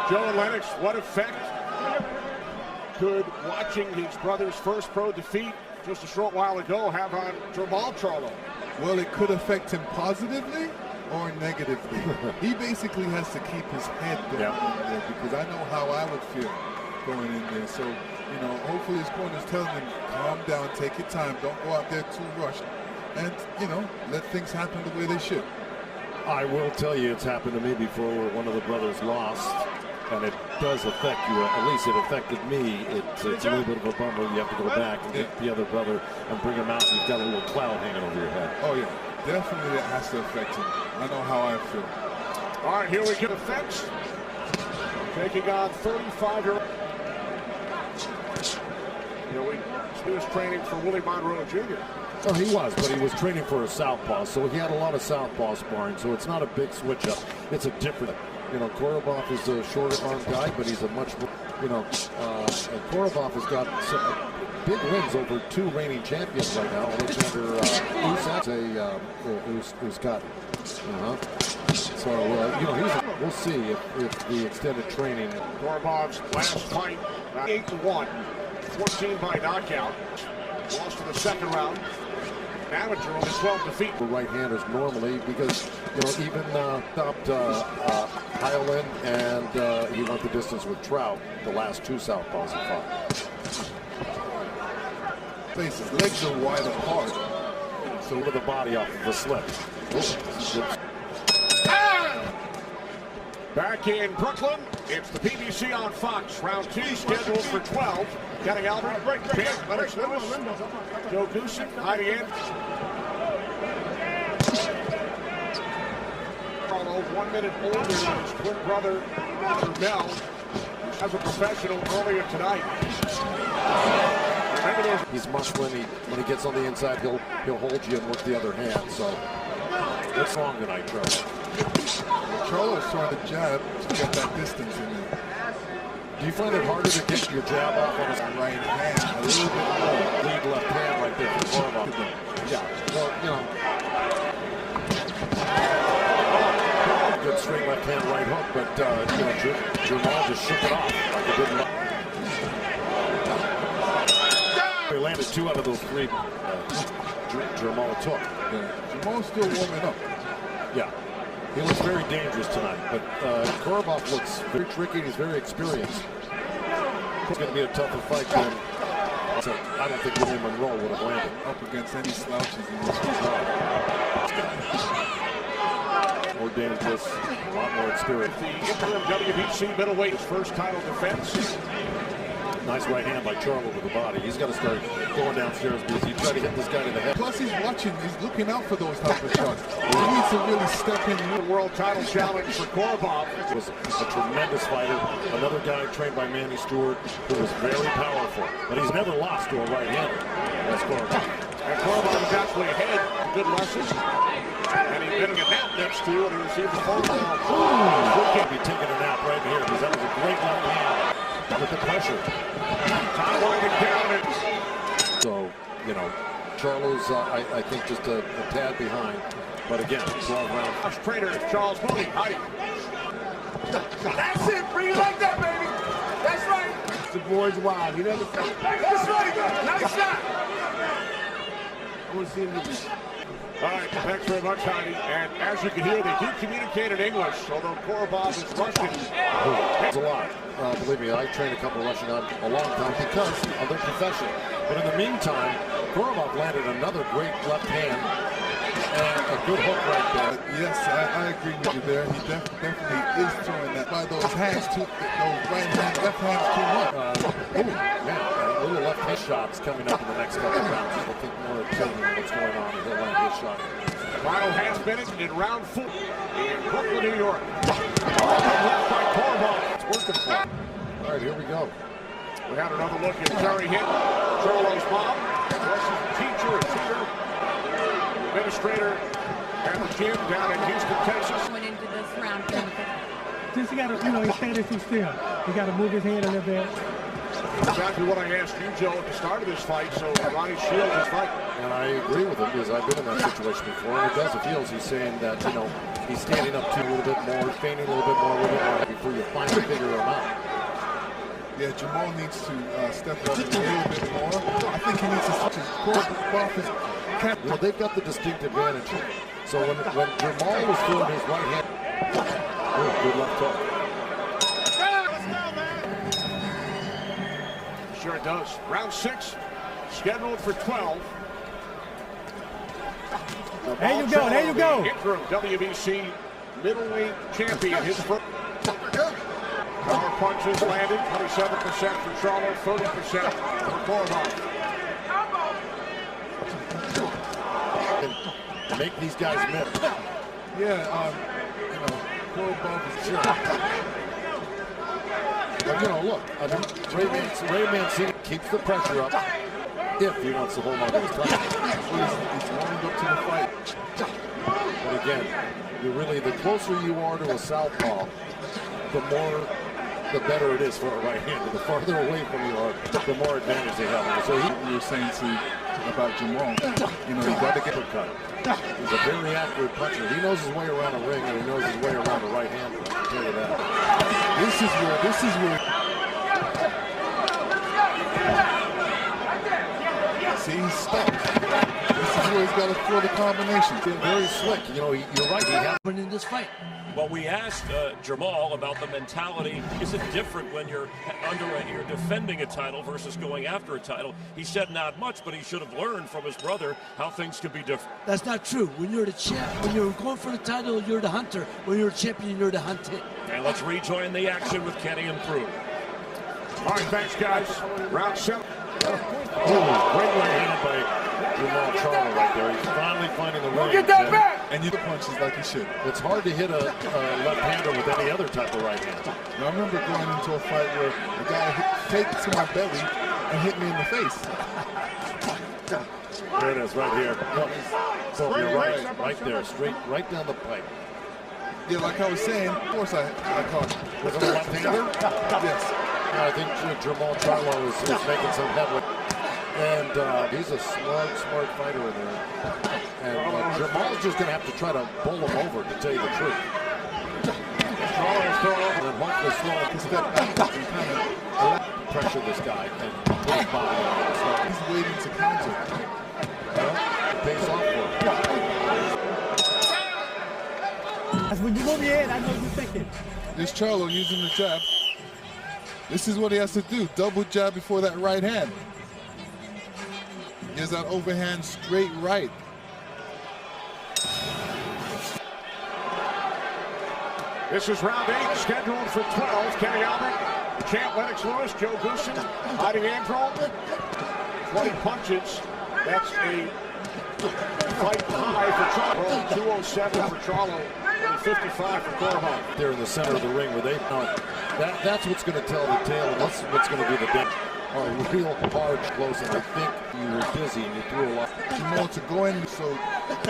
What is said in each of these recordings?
Joe and Lennox, what effect could watching his brother's first pro defeat just a short while ago have on Jermall Charlo? Well, it could affect him positively or negatively. He basically has to keep his head going in there, because I know how I would feel going in there. So, you know, hopefully his corner's telling him, calm down, take your time, don't go out there too rushed, and, you know, let things happen the way they should. I will tell you, it's happened to me before where one of the brothers lost, and it does affect you. At least it affected me. It's a little bit of a bummer. You have to go back and get the other brother and bring him out, and you've got a little cloud hanging over your head. Oh, yeah. Definitely that has to affect him. I know how I feel. All right, here we get effects. Taking on 35-year-old. You know, he was training for Willie Monroe Jr. Oh, he was, but he was training for a southpaw, so he had a lot of southpaw sparring, so it's not a big switch up. It's a different, you know, Korobov is a shorter arm guy, but he's a much more, you know, Korobov has got some big wins over 2 reigning champions right now. Alexander who's got, so, you know, we'll see if the extended training. Korobov's last fight, 8-1, 14 by knockout. Lost in the second round. Amateur only 12 defeat. For right-handers normally, because, you know, even stopped Hyland, and he went the distance with Trout, the last 2 southpaws he fought. His legs are wide apart. So with the body off of the slip. Back in Brooklyn, it's the PBC on Fox. Round 2 scheduled for 12. Getting Albert, Pitt, Lennox Lewis, Joe Goosey, hiding in. Charlo, 1 minute older than his twin brother, Jermall, as a professional earlier tonight. He's muscling. When he gets on the inside, he'll hold you and work the other hand. So what's wrong tonight, Charlo? Charlo's trying to jab to get that distance in there. Do you find it harder to get your jab off on his right hand a little bit more? Lead left hand right there for Korobov. Yeah, well, you know. Good straight left hand right hook, but you know, Jermall just shook it off like it didn't. He landed 2 out of those 3 Jermall took. Jermall's still warming up. Yeah. He looks very dangerous tonight, but Korobov looks very tricky. He's very experienced. It's going to be a tougher fight than I don't think Willie Monroe would have landed. Up against any slouches in this fight. More dangerous, a lot more experience. The interim WBC middleweight first title defense. Nice right hand by Charlo with the body. He's got to start going downstairs because he tried to hit this guy to the head. Plus he's watching, he's looking out for those type of shots. He needs to really step in. The world title challenge for Korobov. Was a tremendous fighter. Another guy trained by Manny Stewart who was very powerful, but he's never lost to a right-hander. That's Korobov. And Korobov is actually ahead. Good lessons. And he's getting a nap next to, and he received the phone call. He can't be taking a nap right here because that was a great left hand with the pressure. Time winding down. So, you know, Charlo's, I think, just a tad behind. But again, 12 rounds. Trainer Charles Mooney. Hiding. That's it. Bring it like that, baby. That's right. The boy's wild. He never. That's right. Nice shot. I want to see him do this. All right, thanks very much, Heidi. And as you can hear, they do communicate in English, although Korobov is Russian. There's a lot. Believe me, I trained a couple of Russian guys a long time because of their profession. But in the meantime, Korobov landed another great left hand and a good hook right there. Yes, I agree with you there. He definitely is throwing that by those hands too, those right hand, left hands too much. Little left hand shots coming up in the next couple of rounds. I think more of what's going on, and he'll land his shot. Final half minute in round 4 in Brooklyn, New York. Left by Korobov. It's working for him. All right, here we go. We had another look at Terry Hit, Charlo's mom. Russian teacher, tutor, administrator at the gym down in Houston, Texas. Went into this round. Just he got to, you know, he's standing too still. He got to move his hand a little bit. Exactly what I asked you, Joe, at the start of this fight, so Ronnie Shields is fighting. And I agree with him because I've been in that situation before, and it does appeal. He's saying that, you know, he's standing up to a little bit more, feigning a little bit more before you fight. trying to figure him out. Yeah, Jermall needs to step up a little bit more. I think he needs to switch his Korobov is well, they've got the distinct advantage. So when Jermall was throwing his right hand, good left hook. Sure it does. Round 6, scheduled for 12. There you go, there you go. Interim WBC middleweight champion. His foot. Power punches landed. 27% for Charlo, 30% for Korobov. Make these guys miss. Yeah, you know, Korobov is sure. But you know, look, I mean, Ray Mancini keeps the pressure up if he wants to hold on to his title. He's warmed up to the fight. But again, the closer you are to a southpaw, the better it is for a right-hander. The farther away from you are, the more advantage they have. So you were saying about Jermall, you know, you got to get a cut. He's a very accurate puncher. He knows his way around a ring, and he knows his way around a right-hander. I'll tell you that. This is where. See, he's stuck. This is where he's got to throw the combination. Very slick. You know, you're right. He has been in this fight. Well, we asked Jermall about the mentality. Is it different when you're you're defending a title versus going after a title? He said not much, but he should have learned from his brother how things could be different. That's not true. When you're the champ, when you're going for the title, you're the hunter. When you're a champion, you're the hunted. And let's rejoin the action with Kenny and Prue. All right, thanks, guys. Round 7. Great right-handed by Jermall Charlo right there. He's finally finding the range. Get that back! And you punches like you should. It's hard to hit a left-hander with any other type of right hand. Now, I remember going into a fight where the guy faked to my belly and hit me in the face. There it is, right here. So you're right there, straight, right down the pipe. Yeah, like I was saying, of course I caught it. Was it a left-hander? Yes. I think Jermall Charlo is making some headway. And he's a smart fighter in there. And Jermall's just going to have to try to bowl him over, to tell you the truth. And then hopefully slow him. Step back and kind of Pressure this guy and put his body on it. So he's waiting to counter. well, it pays off for him. That's when you move your head, I know you're thinking. This Charlo using the jab. This is what he has to do. Double jab before that right hand. He has that overhand straight right. This is round 8, scheduled for 12. Kenny Albert, champ Lennox Lewis, Joe Goosen, hiding Androl. 20 punches. That's a fight high for Charlo. 207 for Charlo. 55 for Korobov. There in the center of the ring where they that's what's going to tell the tale, and that's what's going to be the damage. Are real hard close, and I think you were dizzy and you threw a lot. Jermall to go in, so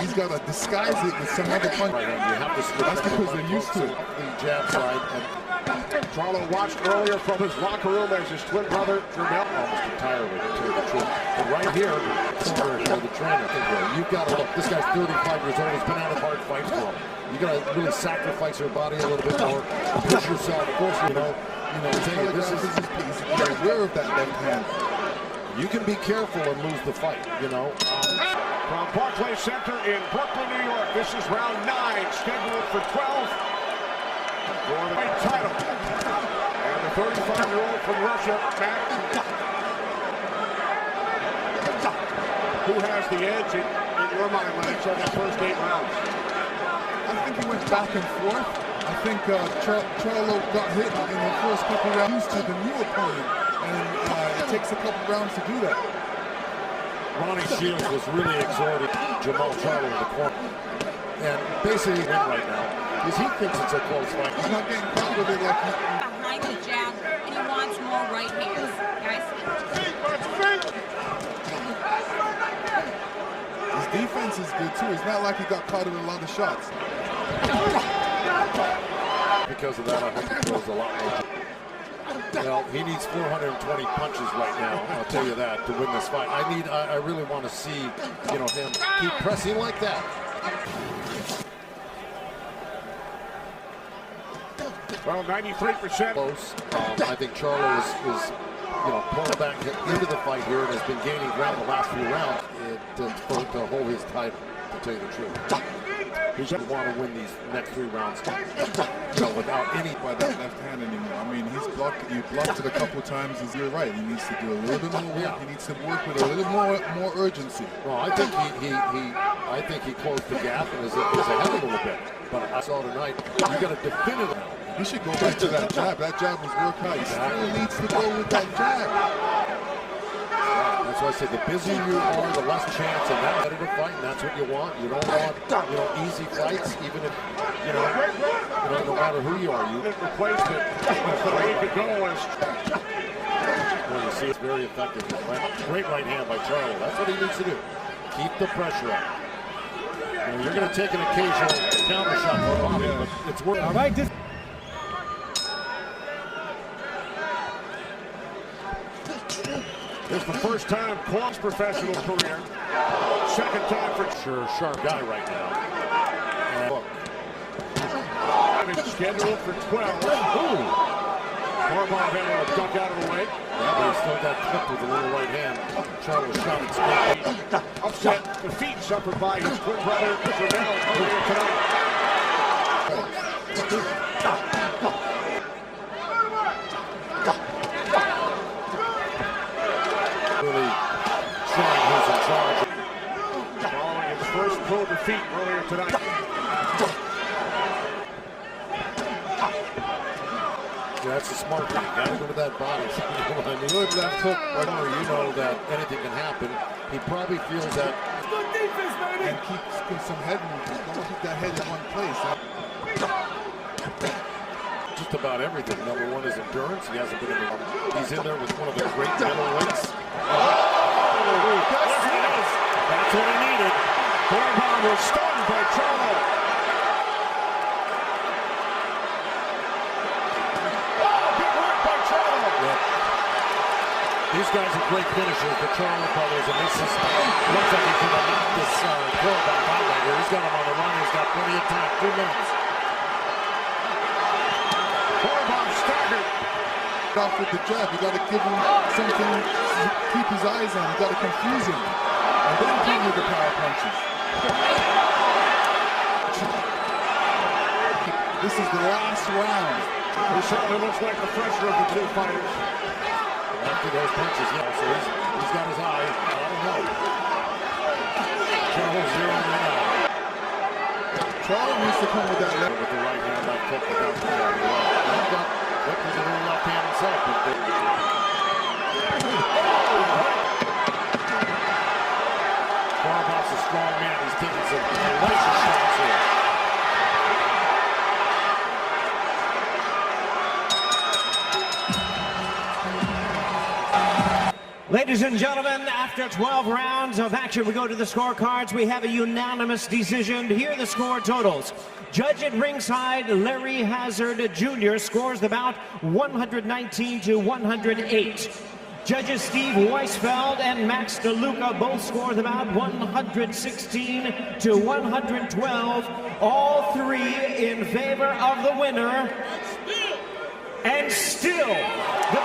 he's got to disguise it with some other punch. Right hand, you have to slip. That's because they're used to it. The jab side, and Charlo watched earlier from his locker room as his twin brother, Jermall. almost entirely, to tell you the truth. But right here, the trainer, you've got to look. This guy's 35 years old. He's been out of hard fights for him. You got to really sacrifice your body a little bit more, push yourself, force, This is his piece. He's aware of that left hand. you can be careful and lose the fight, From Barclays Center in Brooklyn, New York, this is round 9, scheduled for 12 for the fight title. And the 35-year-old from Russia, Matt, who has the edge in your mind when it's on the first 8 rounds? I think he went back and forth. I think Charlo got hit in the first couple rounds to the new opponent, and it takes a couple rounds to do that. Ronnie Shields was really exhorting Jermall Charlo in the corner. And basically win right now because he thinks it's a close fight. He's not getting caught with it like behind the jab, and he wants more right hands, guys. his defense is good too. It's not like he got caught with a lot of shots. Because of that, I hope he throws a lot more. Well, he needs 420 punches right now, I'll tell you that, to win this fight. I really want to see, him keep pressing like that. Well, 93%. Close. I think Charlo is pulling back into the fight here and has been gaining ground the last few rounds to hold his title, to tell you the truth. He doesn't want to win these next 3 rounds without any by that left hand anymore. I mean, he blocked it a couple times. You're right. He needs to do a little bit more work. He needs to work with a little more urgency. Well, I think he closed the gap and is ahead a little bit. But I saw tonight, you got a definitive. He should go back to that jab. That jab was work high. He still needs to go with that jab. That's why I say the busier you are, the less chance of that competitive fight, and that's what you want. You don't want, easy fights, even if, no matter who you are. You replacement ready to go. Well, you see, it's very effective. Great right hand by Charlo. That's what he needs to do. Keep the pressure up. You're going to take an occasional counter shot from Bobby, but it's working. All right, It's the first time Korobov's professional career. Second time for sharp guy right now. It's scheduled for 12. Korobov able to duck out of the way. Yeah, but he still got clipped with a little right hand. Charlo shot at upset defeat suffered by his twin brother Jermall earlier tonight. Really showing who's in charge. Following his first pro defeat earlier tonight. Yeah, that's a smart thing. You gotta go to that body. I mean, good left hook, you know that anything can happen. He probably feels that. And keep some head movement. Don't keep that head in one place. Just about everything. Number one is endurance. He hasn't been in the. He's in there with one of the great middleweights. That's what he needed. Korobov was stunned by Charlo. Big work by Charlo. Yep. These guys are great finishers, the Charlo brothers, and this is looks like he could have knocked this Korobov out right here. He's got him on the run. He's got plenty of time. 2 minutes. Korobov staggered. Off with the jab. You got to give him something to keep his eyes on. You got to confuse him, and then hit him with the power punches. This is the last round. It certainly looks like the fresher of the two fighters. After those punches, so he's got his eye. I don't know. Charlo zeroing in on. Charlo needs to come with that left. With the right hand, left hook without the left. Look, there's a little left hand himself. Korobov's a strong man. He's taking some delicious shots here. Ladies and gentlemen, after 12 rounds of action, we go to the scorecards. We have a unanimous decision. Here are the score totals. Judge at ringside, Larry Hazard Jr. scores the bout 119 to 108. Judges Steve Weisfeld and Max DeLuca both score the bout 116 to 112. All three in favor of the winner. And still, the